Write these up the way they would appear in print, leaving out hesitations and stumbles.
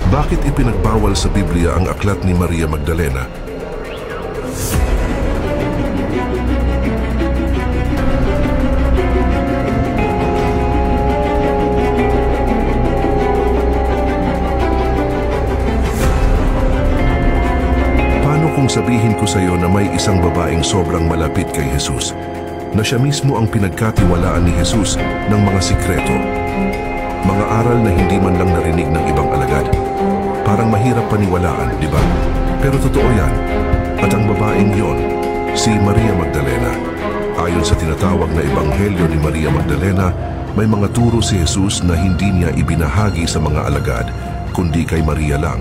Bakit ipinagbawal sa Biblia ang aklat ni Maria Magdalena? Paano kung sabihin ko sa iyo na may isang babaeng sobrang malapit kay Jesus, na siya mismo ang pinagkatiwalaan ni Jesus ng mga sikreto? Mga aral na hindi man lang narinig ng ibang alagad. Parang mahirap paniwalaan, di ba? Pero totoo yan. At ang babaeng yon, si Maria Magdalena. Ayon sa tinatawag na Ebanghelyo ni Maria Magdalena, may mga turo si Jesus na hindi niya ibinahagi sa mga alagad, kundi kay Maria lang.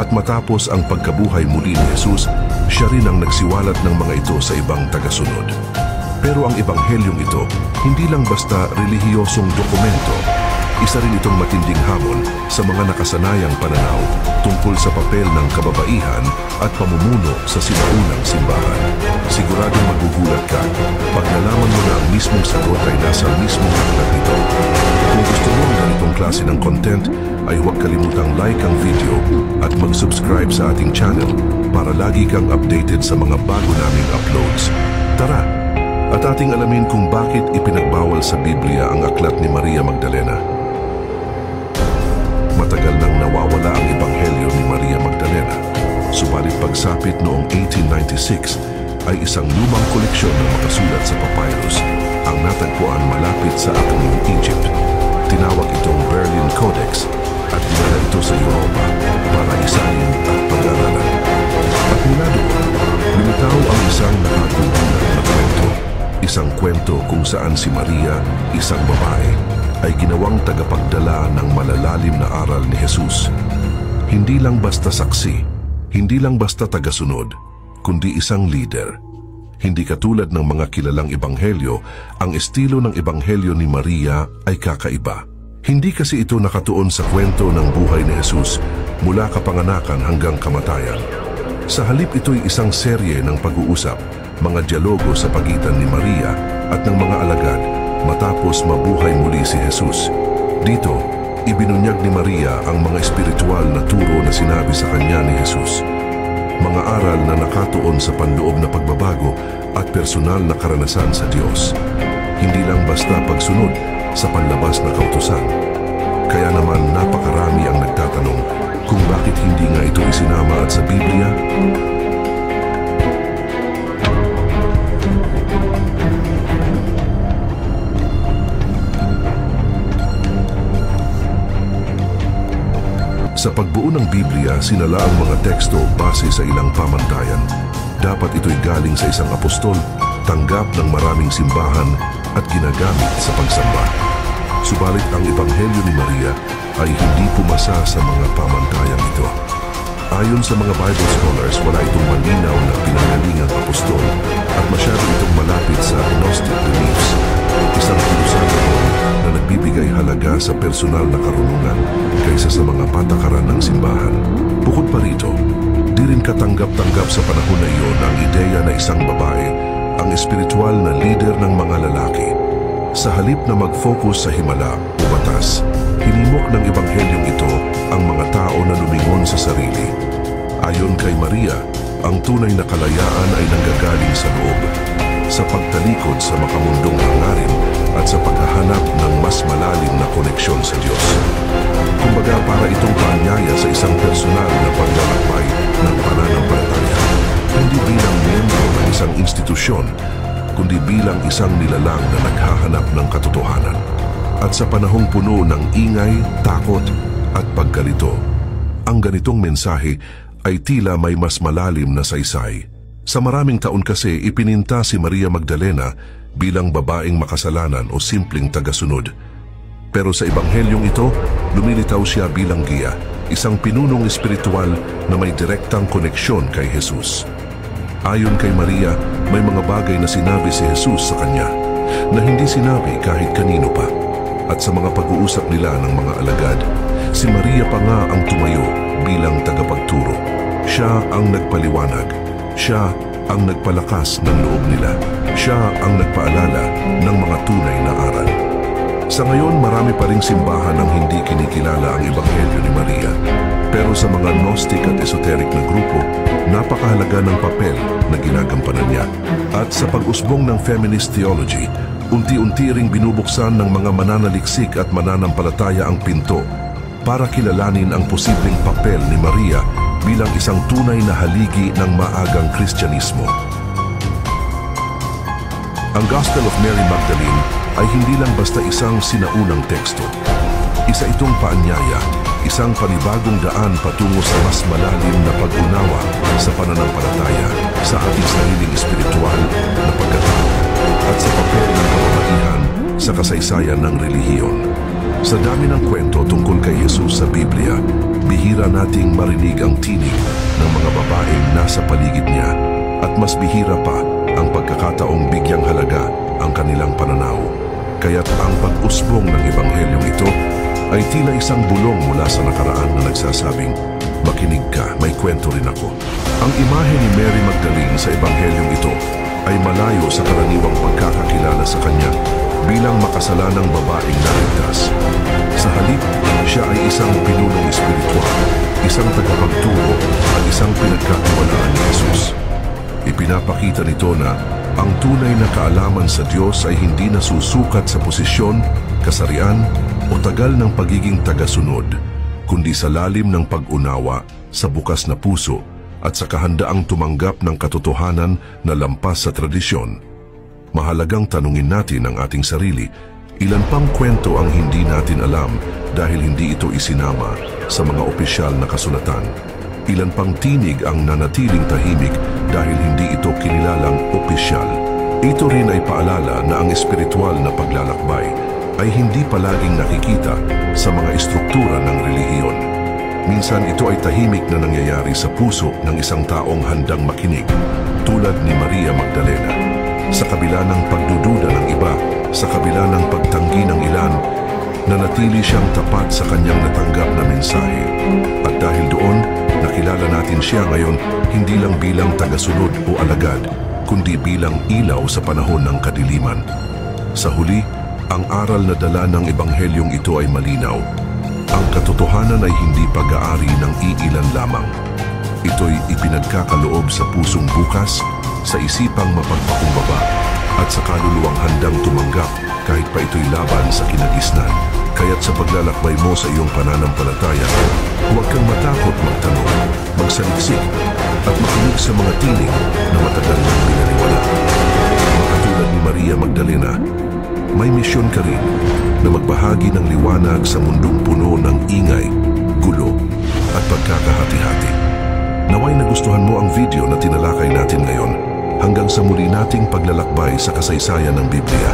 At matapos ang pagkabuhay muli ni Jesus, siya rin ang nagsiwalat ng mga ito sa ibang tagasunod. Pero ang Ebanghelyong ito, hindi lang basta relihiyosong dokumento. Isa rin itong matinding hamon sa mga nakasanayang pananaw tungkol sa papel ng kababaihan at pamumuno sa sinaunang simbahan. Siguradong magugulat ka pag nalaman mo na ang mismong sagot ay nasa mismong aklat nito. Kung gusto mo ng ganitong klase ng content, ay huwag kalimutang like ang video at mag-subscribe sa ating channel para lagi kang updated sa mga bago naming uploads. Tara! At ating alamin kung bakit ipinagbawal sa Biblia ang aklat ni Maria Magdalena. Matagal nang nawawala ang Ebanghelyo ni Maria Magdalena. Subalit pagsapit noong 1896 ay isang lumang koleksyon ng makasulat sa papyrus ang natagpuan malapit sa Ateneo, Egypt. Tinawag itong Berlin Codex at dinala ito sa Europa para isalin at pag-aralan. At mula doon, lumitaw ang isang nakatutulad na kwento. Isang kwento kung saan si Maria, isang babae, ay ginawang tagapagdala ng malalalim na aral ni Jesus. Hindi lang basta saksi, hindi lang basta tagasunod, kundi isang leader. Hindi katulad ng mga kilalang ebanghelyo, ang estilo ng ebanghelyo ni Maria ay kakaiba. Hindi kasi ito nakatuon sa kwento ng buhay ni Jesus mula kapanganakan hanggang kamatayan. Sa halip ito'y isang serye ng pag-uusap, mga dialogo sa pagitan ni Maria at ng mga alagad matapos mabuhay muli si Jesus. Dito, ibinunyag ni Maria ang mga espiritual na turo na sinabi sa kanya ni Jesus. Mga aral na nakatuon sa panloob na pagbabago at personal na karanasan sa Diyos. Hindi lang basta pagsunod sa panlabas na kautusan. Kaya naman napakarami ang nagtatanong kung bakit hindi nga ito isinama at sa Biblia. Sa pagbuo ng Biblia, sinala ang mga teksto base sa ilang pamantayan. Dapat ito'y galing sa isang apostol, tanggap ng maraming simbahan at ginagamit sa pagsamba. Subalit ang Ebanghelyo ni Maria ay hindi pumasa sa mga pamantayang ito. Ayon sa mga Bible scholars, wala itong malinaw na pinanggalingang apostol at masyado itong malapit sa Gnostic beliefs, isang filosofo na nagbibigay halaga sa personal na karunungan kaysa sa mga patakaran ng simbahan. Bukod pa rito, di rin katanggap-tanggap sa panahon na iyon ang ideya na isang babae ang espiritual na leader ng mga lalaki. Sa halip na mag-focus sa himala o batas, hinimok ng Ebanghelyong ito ang mga tao na lumingon sa sarili. Ayon kay Maria, ang tunay na kalayaan ay nanggagaling sa loob, sa pagtalikod sa makamundong hangarin at sa paghahanap ng mas malalim na koneksyon sa Diyos. Kumbaga para itong paanyaya sa isang personal na paglalakbay ng pananampalataya, hindi bilang miyembro ng isang institusyon, kundi bilang isang nilalang na naghahanap ng katotohanan. At sa panahong puno ng ingay, takot at pagkalito, ang ganitong mensahe ay tila may mas malalim na saysay. Sa maraming taon kasi ipininta si Maria Magdalena bilang babaeng makasalanan o simpleng tagasunod. Pero sa Ebanghelyong ito, lumilitaw siya bilang giya, isang pinunong espiritual na may direktang koneksyon kay Jesus. Ayon kay Maria, may mga bagay na sinabi si Jesus sa kanya na hindi sinabi kahit kanino pa. At sa mga pag-uusap nila ng mga alagad, si Maria pa nga ang tumayo bilang tagapagturo. Siya ang nagpaliwanag. Siya ang nagpalakas ng loob nila. Siya ang nagpaalala ng mga tunay na aral. Sa ngayon, marami pa ring simbahan ang hindi kinikilala ang Ebanghelyo ni Maria. Pero sa mga Gnostic at esoteric na grupo, napakahalaga ng papel na ginagampanan niya. At sa pag-usbong ng feminist theology, unti-unti ring binubuksan ng mga mananaliksik at mananampalataya ang pinto para kilalanin ang posibleng papel ni Maria bilang isang tunay na haligi ng maagang Kristyanismo. Ang Gospel of Mary Magdalene ay hindi lang basta isang sinaunang teksto. Isa itong paanyaya, isang panibagong daan patungo sa mas malalim na pag-unawa sa pananampalataya, sa ating sariling espiritual na pagkatao, at sa papel ng kababaihan sa kasaysayan ng relihiyon. Sa dami ng kwento tungkol kay Jesus sa Biblia, bihira nating marinig ang tinig ng mga babaeng nasa paligid niya, at mas bihira pa ang pagkakataong bigyang halaga ang kanilang pananaw. Kaya't ang pag-usbong ng Ebanghelyong ito ay tila isang bulong mula sa nakaraan na nagsasabing, "Makinig ka, may kwento rin ako." Ang imahe ni Mary Magdalene sa Ebanghelyong ito ay malayo sa karaniwang pagkakakilala sa kanya bilang makasalanang babaeng naligtas. Sa halip, siya ay isang pinunong espiritual, isang tagapagturo at isang pinagkatiwalaan ni Jesus. Ipinapakita nito na ang tunay na kaalaman sa Diyos ay hindi nasusukat sa posisyon, kasarian o tagal ng pagiging tagasunod, kundi sa lalim ng pag-unawa, sa bukas na puso at sa kahandaang tumanggap ng katotohanan na lampas sa tradisyon. Mahalagang tanungin natin ang ating sarili, ilan pang kwento ang hindi natin alam dahil hindi ito isinama sa mga opisyal na kasulatan? Ilan pang tinig ang nanatiling tahimik dahil hindi ito kinilalang opisyal? Ito rin ay paalala na ang espiritual na paglalakbay ay hindi palaging nakikita sa mga estruktura ng relihiyon. Minsan ito ay tahimik na nangyayari sa puso ng isang taong handang makinig, tulad ni Maria Magdalena. Sa kabila ng pagdududa ng iba, sa kabila ng pagtanggi ng ilan, nanatili siyang tapat sa kanyang natanggap na mensahe. At dahil doon, nakilala natin siya ngayon hindi lang bilang tagasunod o alagad, kundi bilang ilaw sa panahon ng kadiliman. Sa huli, ang aral na dala ng Ebanghelyong ito ay malinaw. Ang katotohanan ay hindi pag-aari ng iilan lamang. Ito'y ipinagkakaloob sa pusong bukas, sa isipang mapagpakumbaba, at sa kaluluwang handang tumanggap kahit pa ito'y laban sa kinagisnan. Kaya't sa paglalakbay mo sa iyong pananampalataya, huwag kang matakot magtanong, magsaliksik, at makinig sa mga tinig na matagal nang binaliwala. Katulad ni Maria Magdalena, may misyon ka rin na magbahagi ng liwanag sa mundong puno ng ingay, gulo, at pagkakahati-hati. Naway nagustuhan mo ang video na tinalakay natin ngayon. Hanggang sa muli nating paglalakbay sa kasaysayan ng Biblia.